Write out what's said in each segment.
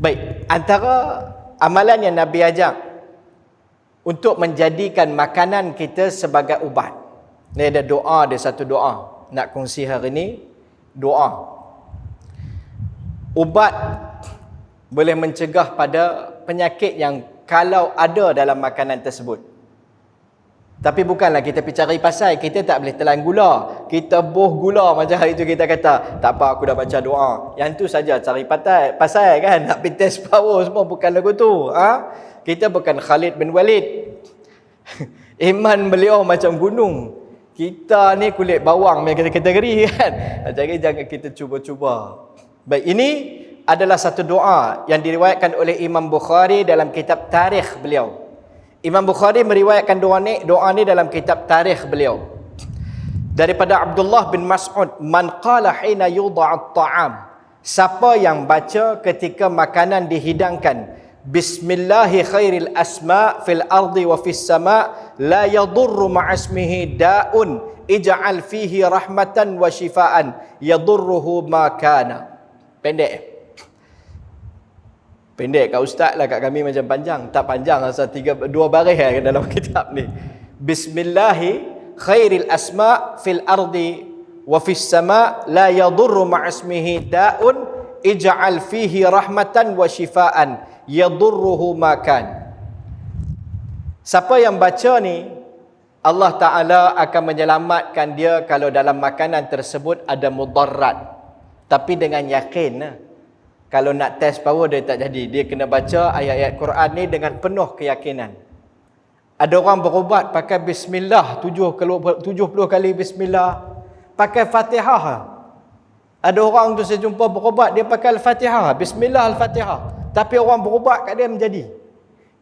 Baik, antara amalan yang Nabi ajak untuk menjadikan makanan kita sebagai ubat. Ni ada doa, ada satu doa nak kongsi hari ni. Doa ubat boleh mencegah pada penyakit yang kalau ada dalam makanan tersebut. Tapi bukanlah kita pergi cari pasal, kita tak boleh telan gula, kita boh gula macam hari tu kita kata, tak apa aku dah baca doa. Yang tu saja cari pasal kan, nak pergi test power semua, bukan lagu tu. Kita bukan Khalid bin Walid. Iman beliau macam gunung. Kita ni kulit bawang yang kita kategori kan. Jadi jangan kita cuba-cuba. Baik, ini adalah satu doa yang diriwayatkan oleh Imam Bukhari dalam kitab tarikh beliau. Imam Bukhari meriwayatkan doa ni dalam kitab tarikh beliau. Daripada Abdullah bin Mas'ud, man qala hina yudha'at ta'am. Siapa yang baca ketika makanan dihidangkan, Bismillahi khairil asma' fil ardi wa fis sama' la yadurru ma'asmihi da'un ij'al fihi rahmatan wa shifaan yadurruhu ma kana. Pendek. Pendek kat ustaz lah, kat kami macam panjang. Tak panjang, asal 2 baris dalam kitab ni. Bismillahi khairil asma' fil ardi wa fis sama' la yadurru ma'asmihi da'un ij'al fihi rahmatan wa shifaan yadurruhu makan. Siapa yang baca ni, Allah Ta'ala akan menyelamatkan dia kalau dalam makanan tersebut ada mudarat. Tapi dengan yakin. Kalau nak test power dia tak jadi. Dia kena baca ayat-ayat Quran ni dengan penuh keyakinan. Ada orang berubat pakai bismillah 70 kali bismillah, pakai Fatihah. Ada orang tu saya jumpa berubat dia pakai Al-Fatihah, bismillah Al-Fatihah. Tapi orang berubat kat dia menjadi.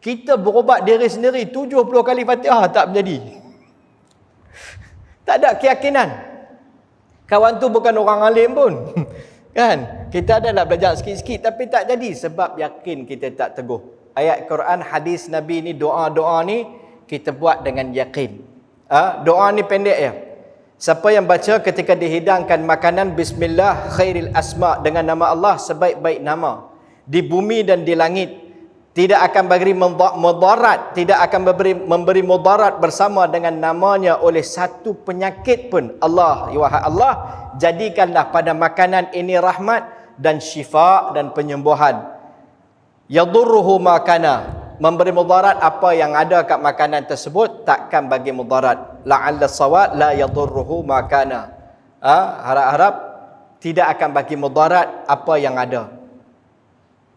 Kita berubat diri sendiri 70 kali Fatihah tak menjadi. Tak ada keyakinan. Kawan tu bukan orang alim pun. Kan? Kita adalah belajar sikit-sikit tapi tak jadi sebab yakin kita tak teguh. Ayat Quran, hadis Nabi ni, doa-doa ni kita buat dengan yakin. Doa ni pendek ya. Siapa yang baca ketika dihidangkan makanan bismillah khairil asma' dengan nama Allah sebaik-baik nama di bumi dan di langit, tidak akan beri mudarat, tidak akan memberi mudarat bersama dengan namanya oleh satu penyakit pun. Allah, ya wahai Allah, jadikanlah pada makanan ini rahmat dan syifa dan penyembuhan. Yadurruhu makana, memberi mudarat apa yang ada kat makanan tersebut takkan bagi mudarat. La'alla sawat la yadurruhu makana. Harap-harap tidak akan bagi mudarat apa yang ada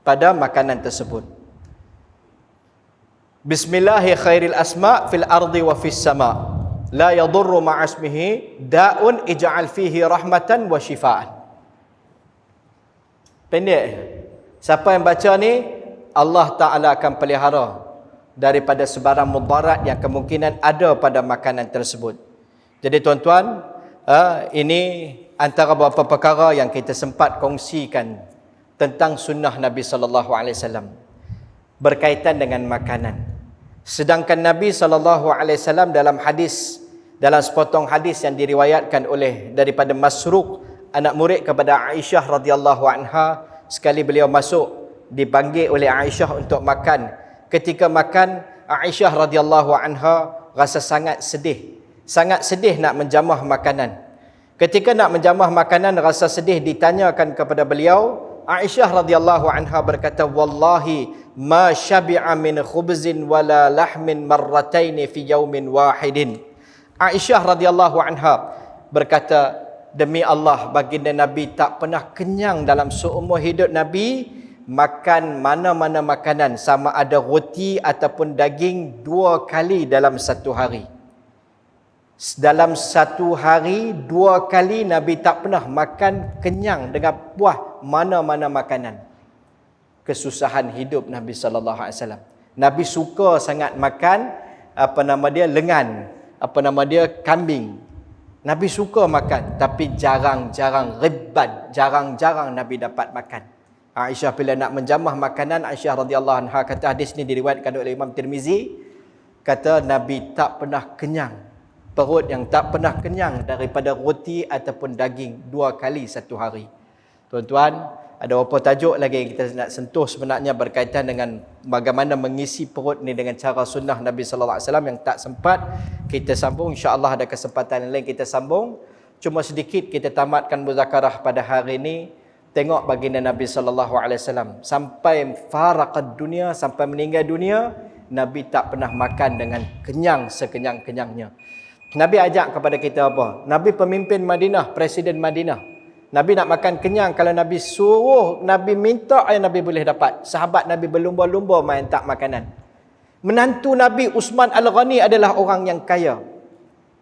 pada makanan tersebut. Bismillahi khairil asma' fil ardi wa fis sama' la yadurru ma'asmihi da'un ij'al fihi rahmatan wa shifaan. Pendek. Siapa yang baca ni, Allah Ta'ala akan pelihara daripada sebarang mudarat yang kemungkinan ada pada makanan tersebut. Jadi tuan-tuan, ini antara beberapa perkara yang kita sempat kongsikan tentang sunnah Nabi SAW berkaitan dengan makanan. Sedangkan Nabi SAW dalam hadis, dalam sepotong hadis yang diriwayatkan oleh daripada Masruq, anak murid kepada Aisyah radhiyallahu anha, sekali beliau masuk dipanggil oleh Aisyah untuk makan. Ketika makan, Aisyah radhiyallahu anha rasa sangat sedih nak menjamah makanan. Ketika nak menjamah makanan, rasa sedih, ditanyakan kepada beliau. Aisyah radhiyallahu anha berkata, wallahi ma syabi'a min khubzin wala lahmin marrataini fi yaumin wahidin. Aisyah radhiyallahu anha berkata, demi Allah, baginda Nabi tak pernah kenyang dalam seumur hidup Nabi makan mana-mana makanan, sama ada roti ataupun daging 2 kali dalam satu hari. Dalam satu hari 2 kali Nabi tak pernah makan kenyang dengan buah mana-mana makanan. Kesusahan hidup Nabi SAW. Nabi suka sangat makan lengan, kambing. Nabi suka makan, tapi jarang-jarang Nabi dapat makan. Aisyah bila nak menjamah makanan, Aisyah radhiyallahu anha kata, hadis ni diriwayatkan oleh Imam Tirmizi, kata Nabi tak pernah kenyang, perut yang tak pernah kenyang daripada roti ataupun daging 2 kali satu hari. Tuan-tuan, Ada beberapa tajuk lagi yang kita nak sentuh sebenarnya berkaitan dengan bagaimana mengisi perut ni dengan cara sunnah Nabi sallallahu alaihi wasallam yang tak sempat kita sambung. Insya-Allah ada kesempatan lain kita sambung. Cuma sedikit kita tamatkan muzakarah pada hari ini. Tengok baginda Nabi sallallahu alaihi wasallam sampai faraqad dunia, sampai meninggal dunia, Nabi tak pernah makan dengan kenyang sekenyang-kenyangnya. Nabi ajak kepada kita apa? Nabi pemimpin Madinah, presiden Madinah. Nabi nak makan kenyang, kalau Nabi suruh, Nabi minta, Nabi boleh dapat. Sahabat Nabi berlumba-lumba main tak makanan. Menantu Nabi Uthman Al-Ghani adalah orang yang kaya.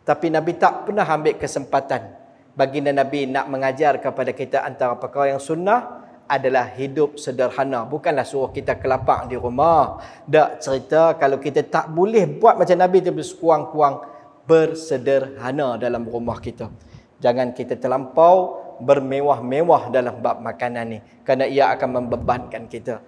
Tapi Nabi tak pernah ambil kesempatan. Baginda Nabi nak mengajar kepada kita antara perkara yang sunnah adalah hidup sederhana. Bukanlah suruh kita kelapang di rumah. Tak cerita kalau kita tak boleh buat macam Nabi tu, sekurang-kurang bersederhana dalam rumah kita. Jangan kita terlampau bermewah-mewah dalam bab makanan ni, kerana ia akan membebankan kita.